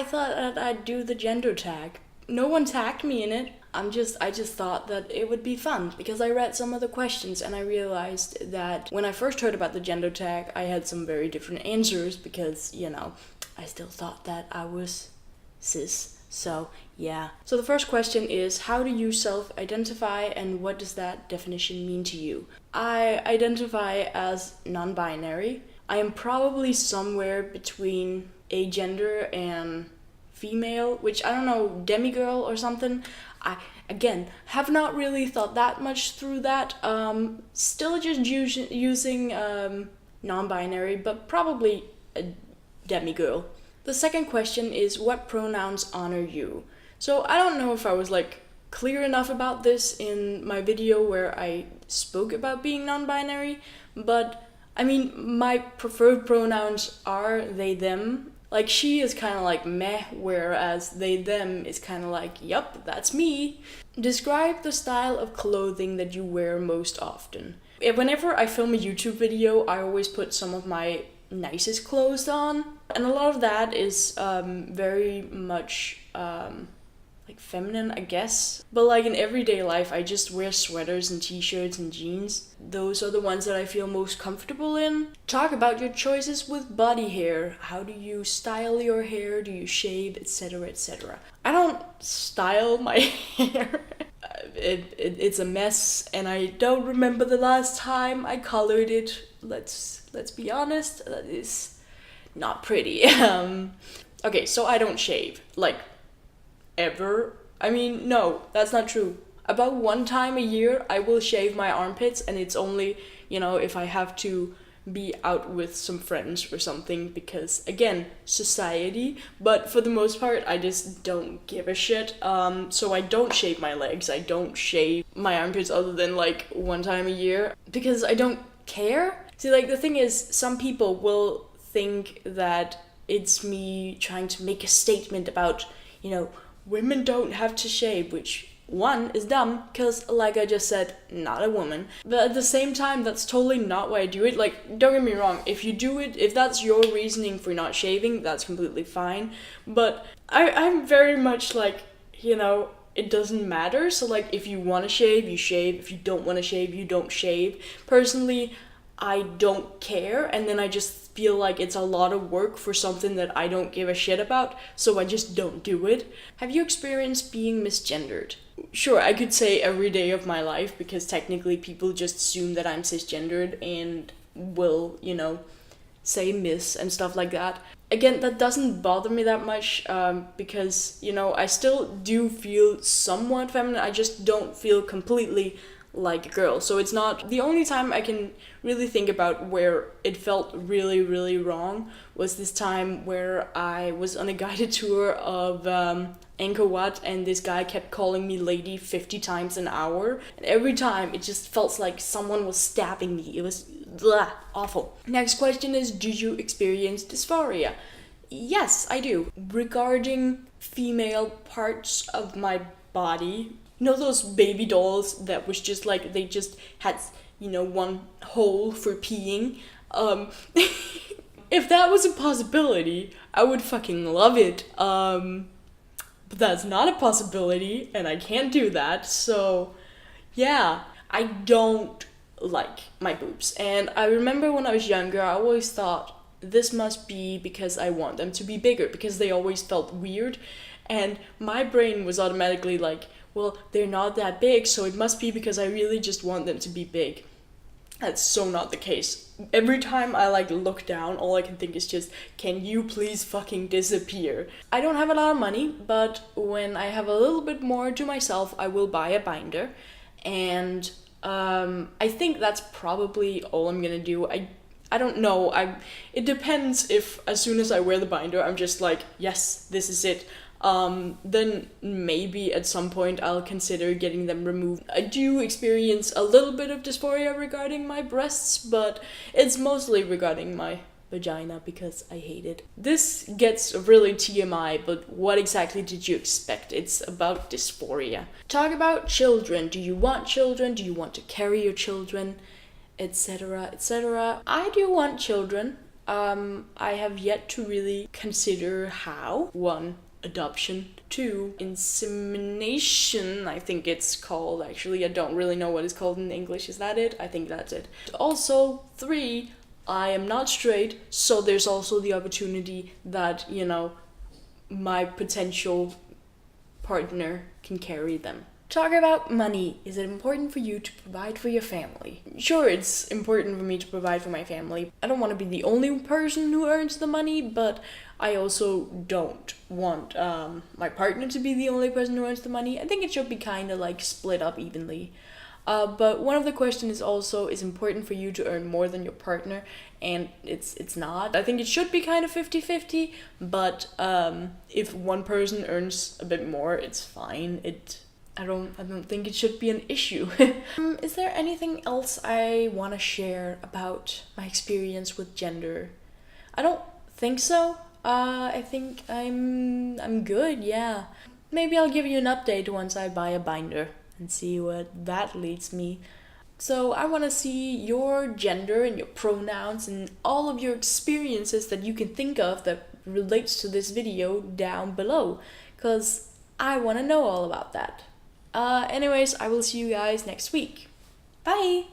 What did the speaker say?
I thought that I'd do the gender tag. No one tagged me in it. I just thought that it would be fun because I read some of the questions and I realized that when I first heard about the gender tag, I had some very different answers because, I still thought that I was cis. So, yeah. So the first question is, how do you self-identify and what does that definition mean to you? I identify as non-binary. I am probably somewhere between agender and female, which I don't know, demigirl or something. I, again, have not really thought that much through that. Still just using non-binary, but probably a demigirl. The second question is, what pronouns honor you? So I don't know if I was clear enough about this in my video where I spoke about being non-binary, but I mean, my preferred pronouns are they, them. Like, she is kind of like meh, whereas they, them is kind of like, yup, that's me. Describe the style of clothing that you wear most often. Whenever I film a YouTube video, I always put some of my nicest clothes on. And a lot of that is very much feminine, I guess. But in everyday life, I just wear sweaters and t-shirts and jeans. Those are the ones that I feel most comfortable in. Talk about your choices with body hair. How do you style your hair? Do you shave, etc., etc.? I don't style my hair. It's a mess, and I don't remember the last time I colored it. Let's be honest, that is not pretty. Okay, so I don't shave. Ever. I mean, no, that's not true. About one time a year, I will shave my armpits, and it's only, if I have to be out with some friends or something, because, again, society, but for the most part, I just don't give a shit. So I don't shave my legs, I don't shave my armpits other than, one time a year, because I don't care. See, the thing is, some people will think that it's me trying to make a statement about, women don't have to shave, which, one, is dumb, because, like I just said, not a woman. But at the same time, that's totally not why I do it. Don't get me wrong, if you do it, if that's your reasoning for not shaving, that's completely fine. But I'm very much it doesn't matter. So, if you want to shave, you shave. If you don't want to shave, you don't shave. Personally, I don't care, and then I just feel like it's a lot of work for something that I don't give a shit about, so I just don't do it. Have you experienced being misgendered? Sure, I could say every day of my life, because technically people just assume that I'm cisgendered and will, say miss and stuff like that. Again, that doesn't bother me that much, because, I still do feel somewhat feminine, I just don't feel completely like a girl. So it's not the only time I can really think about where it felt really, really wrong was this time where I was on a guided tour of Angkor Wat, and this guy kept calling me lady 50 times an hour, and every time it just felt like someone was stabbing me. It was awful. Next question is, do you experience dysphoria? Yes, I do. Regarding female parts of my body, those baby dolls that was just they just had, one hole for peeing. If that was a possibility, I would fucking love it. But that's not a possibility, and I can't do that, so yeah. I don't like my boobs. And I remember when I was younger, I always thought this must be because I want them to be bigger, because they always felt weird. And my brain was automatically well, they're not that big, so it must be because I really just want them to be big. That's so not the case. Every time I look down, all I can think is just, can you please fucking disappear? I don't have a lot of money, but when I have a little bit more to myself, I will buy a binder. And I think that's probably all I'm gonna do. I don't know. It depends if as soon as I wear the binder, I'm just yes, this is it. Then maybe at some point I'll consider getting them removed. I do experience a little bit of dysphoria regarding my breasts, but it's mostly regarding my vagina because I hate it. This gets really TMI, but what exactly did you expect? It's about dysphoria. Talk about children. Do you want children? Do you want to carry your children? Etc., etc. I do want children. I have yet to really consider how. 1, adoption. 2, insemination, I think it's called. Actually, I don't really know what it's called in English. Is that it? I think that's it. Also, 3, I am not straight, so there's also the opportunity that, you know, my potential partner can carry them. Talk about money. Is it important for you to provide for your family? Sure, it's important for me to provide for my family. I don't want to be the only person who earns the money, but I also don't want my partner to be the only person who earns the money. I think it should be kind of like split up evenly. But one of the questions is also, is important for you to earn more than your partner? And it's not. I think it should be kind of 50-50, but if one person earns a bit more, it's fine. I don't think it should be an issue. Is there anything else I want to share about my experience with gender? I don't think so. I think I'm good, yeah. Maybe I'll give you an update once I buy a binder and see what that leads me. So I want to see your gender and your pronouns and all of your experiences that you can think of that relates to this video down below, because I want to know all about that. Anyways, I will see you guys next week. Bye!